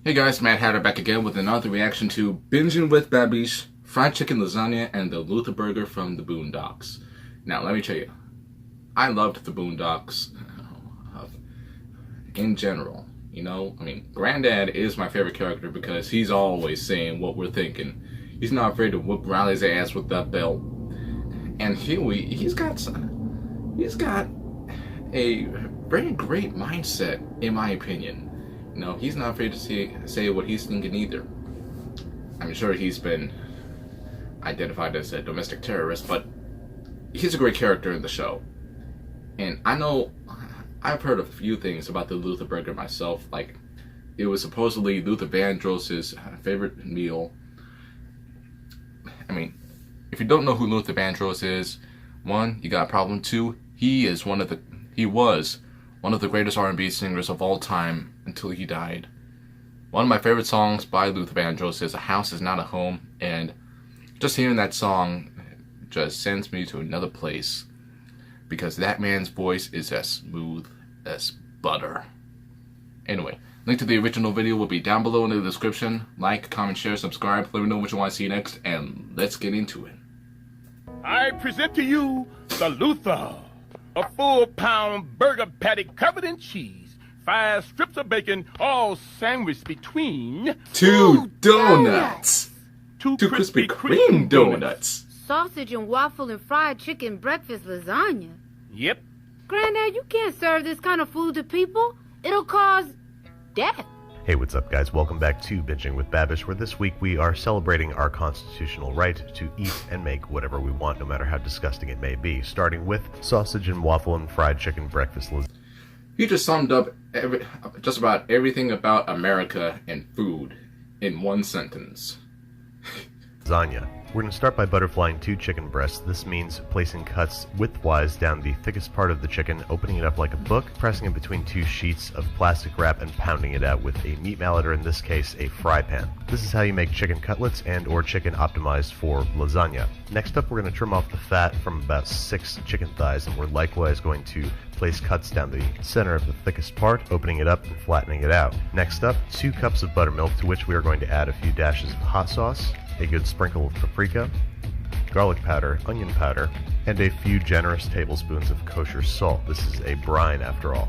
Hey guys, Matt Hatter back again with another reaction to Binging with Babish, fried chicken lasagna, and the Luther burger from the Boondocks. Now, let me tell you, I loved the Boondocks in general. You know, I mean, Granddad is my favorite character because he's always saying what we're thinking. He's not afraid to whoop Riley's ass with that belt. And Huey, he's got a very great mindset, in my opinion. You know, he's not afraid to say what he's thinking either. I'm sure he's been identified as a domestic terrorist, but he's a great character in the show. And I know I've heard a few things about the Luther burger myself. Like, it was supposedly Luther Vandross's favorite meal. I mean, if you don't know who Luther Vandross is, one, you got a problem. Two, he was one of the greatest R&B singers of all time until he died. One of my favorite songs by Luther Vandross is "A House Is Not a Home," and just hearing that song just sends me to another place, because that man's voice is as smooth as butter. Anyway, link to the original video will be down below in the description. Like, comment, share, subscribe, let me know what you want to see next, and let's get into it. I present to you the Luther, a full-pound burger patty covered in cheese, 5 strips of bacon, all sandwiched between two donuts. Two Krispy Kreme donuts. Sausage and waffle and fried chicken breakfast lasagna. Yep. Granddad, you can't serve this kind of food to people. It'll cause death. Hey, what's up guys? Welcome back to Binging with Babish, where this week we are celebrating our constitutional right to eat and make whatever we want, no matter how disgusting it may be, starting with sausage and waffle and fried chicken breakfast lasagna. You just summed up just about everything about America and food in one sentence. We're going to start by butterflying 2 chicken breasts. This means placing cuts widthwise down the thickest part of the chicken, opening it up like a book, pressing it between 2 sheets of plastic wrap, and pounding it out with a meat mallet, or in this case, a fry pan. This is how you make chicken cutlets and or chicken optimized for lasagna. Next up, we're going to trim off the fat from about 6 chicken thighs, and we're likewise going to place cuts down the center of the thickest part, opening it up and flattening it out. Next up, 2 cups of buttermilk, to which we are going to add a few dashes of hot sauce, a good sprinkle of paprika, garlic powder, onion powder, and a few generous tablespoons of kosher salt. This is a brine after all.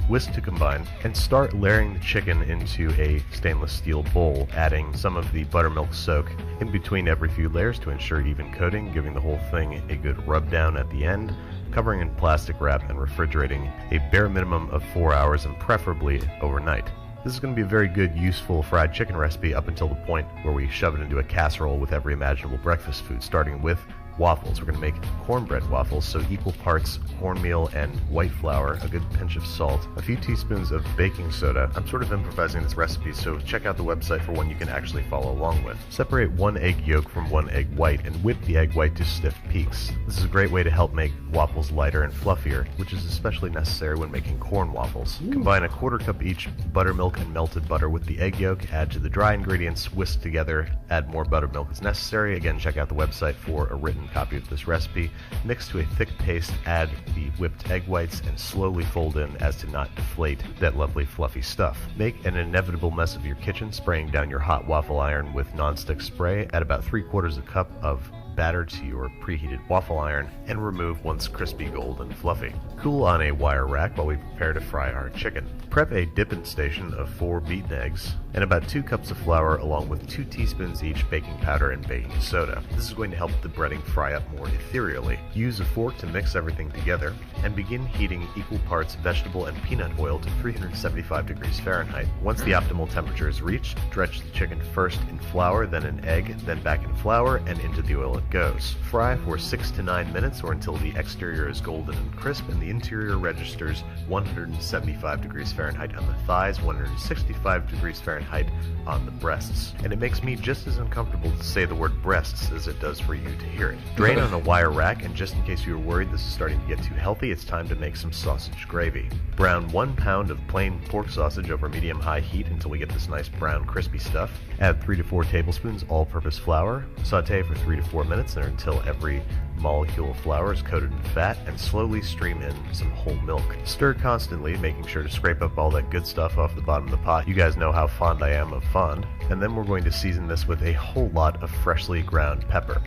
Whisk to combine, and start layering the chicken into a stainless steel bowl, adding some of the buttermilk soak in between every few layers to ensure even coating, giving the whole thing a good rub down at the end, covering in plastic wrap and refrigerating a bare minimum of 4 hours, and preferably overnight. This is going to be a very good, useful fried chicken recipe up until the point where we shove it into a casserole with every imaginable breakfast food, starting with waffles. We're going to make cornbread waffles, so equal parts cornmeal and white flour, a good pinch of salt, a few teaspoons of baking soda. I'm sort of improvising this recipe, so check out the website for one you can actually follow along with. Separate 1 egg yolk from 1 egg white and whip the egg white to stiff peaks. This is a great way to help make waffles lighter and fluffier, which is especially necessary when making corn waffles. Combine a 1/4 cup each buttermilk and melted butter with the egg yolk, add to the dry ingredients, whisk together, add more buttermilk as necessary. Again, check out the website for a written copy of this recipe. Mix to a thick paste, add the whipped egg whites, and slowly fold in as to not deflate that lovely fluffy stuff. Make an inevitable mess of your kitchen, spraying down your hot waffle iron with nonstick spray. Add about 3/4 cup of batter to your preheated waffle iron, and remove once crispy golden fluffy. Cool on a wire rack while we prepare to fry our chicken. Prep a dipping station of 4 beaten eggs and about 2 cups of flour, along with 2 teaspoons each baking powder and baking soda. This is going to help the breading fry up more ethereally. Use a fork to mix everything together and begin heating equal parts vegetable and peanut oil to 375 degrees Fahrenheit. Once the optimal temperature is reached, dredge the chicken first in flour, then in egg, then back in flour, and into the oil it goes. Fry for 6 to 9 minutes, or until the exterior is golden and crisp and the interior registers 175 degrees Fahrenheit on the thighs, 165 degrees Fahrenheit on the breasts. And it makes me just as uncomfortable to say the word breasts as it does for you to hear it. Drain on a wire rack, and just in case you were worried this is starting to get too healthy, it's time to make some sausage gravy. Brown 1 pound of plain pork sausage over medium-high heat until we get this nice brown crispy stuff. Add 3 to 4 tablespoons all-purpose flour. Saute for 3 to 4 minutes. minutes or until every molecule of flour is coated in fat, and slowly stream in some whole milk. Stir constantly, making sure to scrape up all that good stuff off the bottom of the pot. You guys know how fond I am of fond. And then we're going to season this with a whole lot of freshly ground pepper.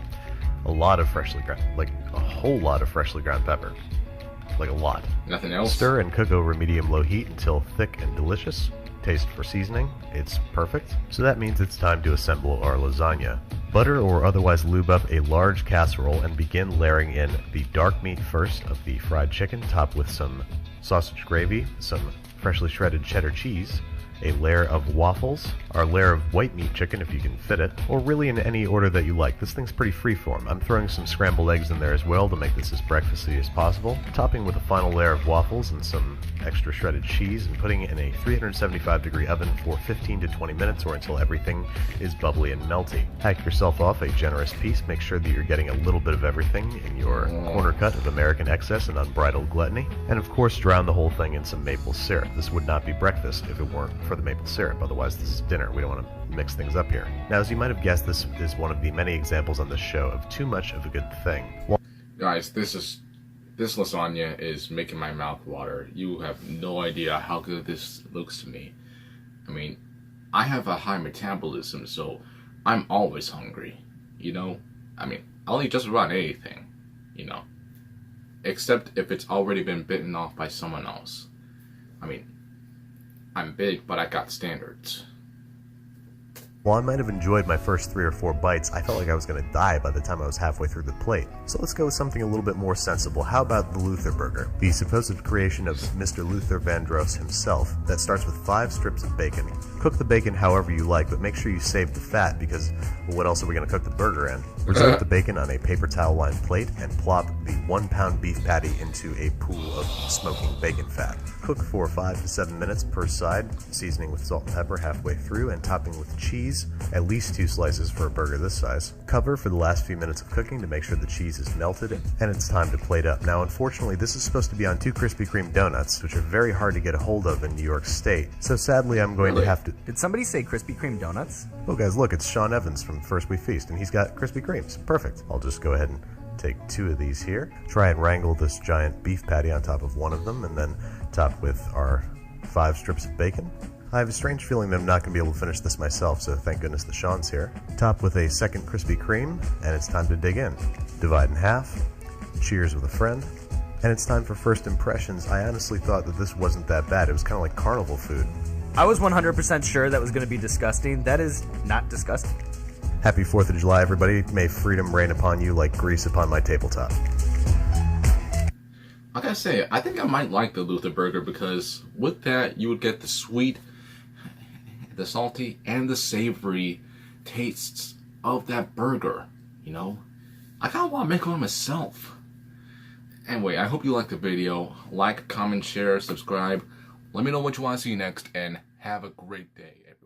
A lot of freshly ground, like a whole lot of freshly ground pepper. Like a lot. Nothing else? Stir and cook over medium-low heat until thick and delicious. Taste for seasoning. It's perfect. So that means it's time to assemble our lasagna. Butter or otherwise lube up a large casserole and begin layering in the dark meat first of the fried chicken, topped with some sausage gravy, some freshly shredded cheddar cheese, a layer of waffles, our layer of white meat chicken if you can fit it, or really in any order that you like. This thing's pretty freeform. I'm throwing some scrambled eggs in there as well to make this as breakfasty as possible, topping with a final layer of waffles and some extra shredded cheese, and putting it in a 375-degree oven for 15 to 20 minutes or until everything is bubbly and melty. Hack yourself off a generous piece. Make sure that you're getting a little bit of everything in your corner cut of American excess and unbridled gluttony. And of course, drown the whole thing in some maple syrup. This would not be breakfast if it weren't for the maple syrup. Otherwise, this is dinner. We don't want to mix things up here. Now, as you might have guessed, this is one of the many examples on this show of too much of a good thing. Guys, this lasagna is making my mouth water. You have no idea how good this looks to me. I mean, I have a high metabolism, so I'm always hungry, you know? I mean, I'll eat just about anything, you know? Except if it's already been bitten off by someone else. I mean, I'm big, but I got standards. While I might have enjoyed my first 3 or 4 bites, I felt like I was going to die by the time I was halfway through the plate. So let's go with something a little bit more sensible. How about the Luther Burger? The supposed creation of Mr. Luther Vandross himself that starts with 5 strips of bacon. Cook the bacon however you like, but make sure you save the fat because, well, what else are we going to cook the burger in? Reserve the bacon on a paper towel lined plate and plop the 1-pound beef patty into a pool of smoking bacon fat. Cook for 5 to 7 minutes per side, seasoning with salt and pepper halfway through and topping with cheese, at least 2 slices for a burger this size. Cover for the last few minutes of cooking to make sure the cheese is melted, and it's time to plate up. Now, unfortunately, this is supposed to be on 2 Krispy Kreme donuts, which are very hard to get a hold of in New York State. So sadly, I'm going to have to... Did somebody say Krispy Kreme donuts? Oh guys, look, it's Sean Evans from First We Feast, and he's got Krispy Kremes. Perfect. I'll just go ahead and take 2 of these here. Try and wrangle this giant beef patty on top of one of them, and then top with our 5 strips of bacon. I have a strange feeling that I'm not going to be able to finish this myself, so thank goodness that Sean's here. Top with a second Krispy Kreme, and it's time to dig in. Divide in half. Cheers with a friend. And it's time for first impressions. I honestly thought that this wasn't that bad. It was kind of like carnival food. I was 100% sure that was going to be disgusting. That is not disgusting. Happy 4th of July, everybody. May freedom rain upon you like grease upon my tabletop. I gotta say, I think I might like the Luther Burger because with that, you would get the sweet, the salty, and the savory tastes of that burger, you know? I kinda wanna make one myself. Anyway, I hope you liked the video. Like, comment, share, subscribe. Let me know what you want to see next, and have a great day, everyone.